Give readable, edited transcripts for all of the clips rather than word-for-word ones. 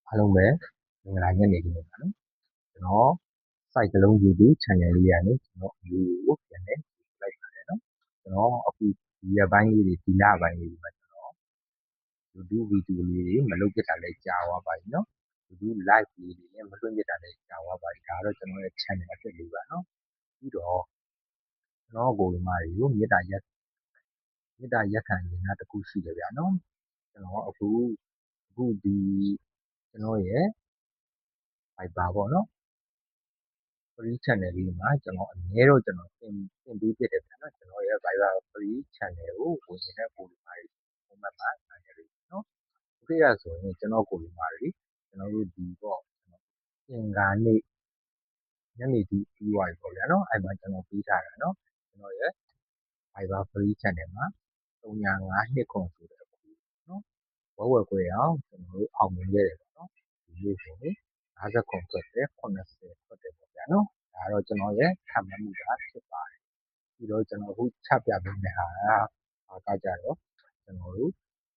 အားလုံးပဲမင်္ဂလာညနေခင်းပါနော်ကျွန်တော်စိုက်ကလုံး YouTube channel လေးကနေကျွန်တော်အလူကိုပြန်နေလိုက်ပါတယ်နော်ကျွန်တော်အခုဒီရက်ပိုင်းလေးတွေဒီလပိုင်းလေးတွေမှာကျွန်တော် YouTube video လေးတွေမလုပ်ပြတာလည်းကြာသွားပါပြီနော် YouTube live လေးတွေနဲ့မလွှင့်ပြတာလည်းကြာသွားပါပြီဒါတော့ကျွန်တော်ရဲ့ channel အဖြစ်လေးပါနော်ပြီးတော့ကျွန်တော်ကိုယ်ဒီမှာတွေကိုမေတ္တာရက်ခံနေတာတခုရှိတယ်ဗျာနော်ကျွန်တော်အခုဒီကျွန်တော်ရဲ့ Viber ပေါ့နော် free channel လေးမှာကျွန်တော်အများတော့ကျွန်တော်သင်ပေးဖြစ်တယ်ဗျာနော်ကျွန်တော်ရဲ့ Viber free channel ကိုဝင်နေတဲ့ပုံတွေမှာပုံမှန်ပါနိုင်တယ်နော်ဒီကဆိုရင်ကျွန်တော်ကိုယ်ဒီမှာကျွန်တော်တို့ဒီပေါ့အင်္ဂါနေ့ညနေပြီးသွားပြီပေါ့ဗျာနော်အဲ့မှာကျွန်တော်ပေးထားတာနော်ကျွန်တော်ရဲ့ Viber free channel မှာ305နှစ်ခွန်ဆိုတဲ့အခုနော်ဝက်ခွဲအောင်ကျွန်တော်တို့အောင်မြင်ခဲ့တယ်ပေါ့နော်ဒီနေ့ဆိုရင်50ခွန်ထွက်တယ်80ထွက်တယ်ပေါ့ဗျာနော်ဒါတော့ကျွန်တော်ရဲ့ခံမှန်းမှုကဖြစ်ပါတယ်ပြီးတော့ကျွန်တော်အခုချပြပေးတဲ့ဟာကကြတော့ကျွန်တော်တို့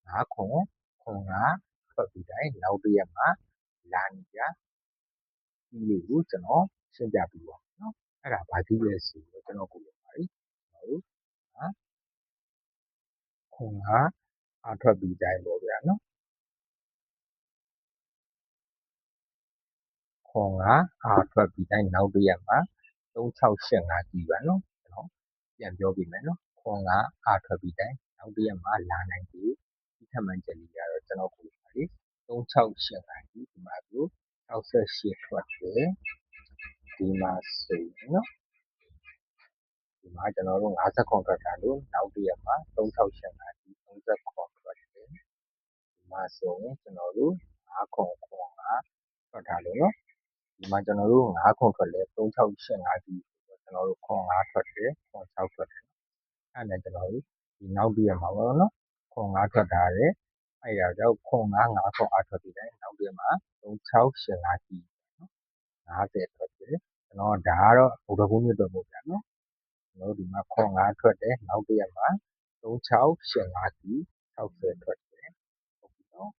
5ခွန်ထွက်ပြီးတိုင်းနောက်တစ်ရက်မှာလာနေကြဒီလေးကိုကျွန်တော်ရှင်းပြပေးပါမယ်နော်အဲ့ဒါဘာကြည့်လဲဆိုတော့ကျွန်တော်ကိုပြောပါလိကျွန်တော်တို့ခွန်အားထွက်ပြီးတိုင်းပေါ့ဗျာနော်ခွန်အားထွက်ပြီးတိုင်းနောက်တစ်ရက်မှာ3685ကြည့်ပါနော်ကျွန်တော်ပြန်ပြောပြမယ်နော်ခွန်အားထွက်ပြီးတိုင်းနောက်တစ်ရက်မှာလာနိုင်ပြီဒီထမှန်ချက်လေးကတော့ကျွန်တော်ကိုပါလေ3685ကြည့်ဒီမှာကို68ထွက်တယ်ဒီမှာဆိုရင်နော်ဒီမှာကျွန်တော်တို့50ခွန်ထွက်တာလို့နောက်တစ်ရက်မှာ3685ကြည့်30ခွန်ထွက်တယ်ဒီမှာဆိုရင်ကျွန်တော်တို့5ခွန်ထွက်တာလို့နော်ဒီမှာကျွန်တော်တို့5ခွန်ထွက်လဲ3685ကြည့်ကျွန်တော်တို့ခွန်5ထွက်တယ်ခွန်6ထွက်တယ်အဲ့ဒါကျွန်တော်တို့ဒီနောက်တစ်ရက်မှာပေါ့နော်ခွန်5ထွက်တာလေအဲ့ဒါကြောင့်ခွန်5ခွန်အားထွက်ပြီးတိုင်းနောက်တစ်ရက်မှာ3685ကြည့်နော်50ထွက်တယ်ကျွန်တော်ဒါကတော့ဗုဒ္ဓဘုရားအတွက်ပေါ့ဗျာနော်ကျွန်တော်ဒီမှာခွန်5ထွက်တယ်နောက်တစ်ရက်မှာ3685ကြည့်60ထွက်တယ်ဟုတ်ပြီနော်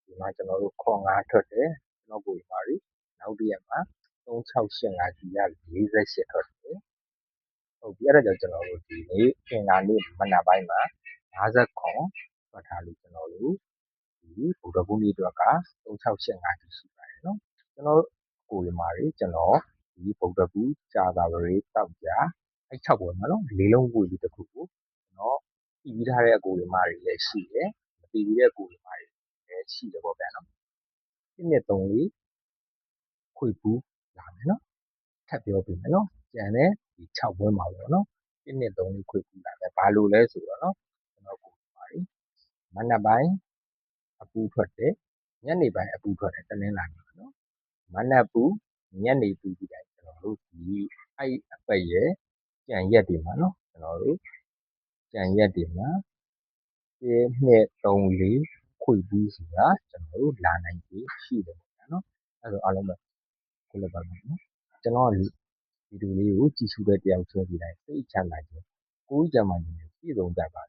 ဒီမှာကျွန်တော်တို့ခွန်5ထွက်တယ်ကျွန်တော်ကိုပါပြီနောက်တစ်ရက်မှာ3685ကြည့်ရ48ထွက်တယ်ဟုတ်ပြီအဲ့ဒါကြောင့်ကျွန်တော်တို့ဒီနေ့အင်္ဂါနေ့မနက်ပိုင်းမှာ50ခွန်ထွက်ထားလို့ကျွန်တော်တို့ဒီဗုဒ္ဓဘုရားအတွက်က3685ကြည့်ရှိပါတယ်နော်ကျွန်တော်ကိုဒီမှာကျွန်တော်ဒီဗုဒ္ဓဘုရားသာဝရေတောက်ကြအဲ့6ပွဲမှာနော်လေးလုံးကိုဒီတစ်ခုကိုကျွန်တော်ပြီးထားတဲ့အကိုဒီမှာတွေလည်းရှိတယ်မပြီးတဲ့အကိုဒီမှာတွေလည်းရှိတယ်ပေါ့ဗျာနော်1 2 3 4ခွေပူးလာမယ်နော်ထပ်ပြောပြမယ်နော်ကျန်တဲ့ဒီ6ပွဲမှာပေါ့နော်1 2 3 4ခွေပူးလာမယ်ဘာလို့လဲဆိုတော့နော်ကျွန်တော်ကိုပါမနက်ပိုင်းအပူထွက်တယ်ညနေပိုင်းအပူထွက်တယ်တနင်္လာနေ့နော်မနက်ပူညနေပူပြီးတိုင်းကျွန်တော်တို့ဒီအဲ့အပတ်ရဲ့ကြံရက်တွေမှာနော်ကျွန်တော်တို့ကြံရက်တွေမှာ1 2 3 4ခွေပူးဆိုတာကျွန်တော်တို့လာနိုင်ပြီရှိတယ်ပေါ့နော်အဲ့တော့အားလုံးပဲခုလက်ပါမယ်နော်ကျွန်တော်ဗီဒီယိုလေးကိုကြည့်ရှုတဲ့တယောက်ချင်းဒီတိုင်းစိတ်ချမ်းသာခြင်းကိုယ်ကြမ်းမှခြင်းပြည့်စုံကြပါ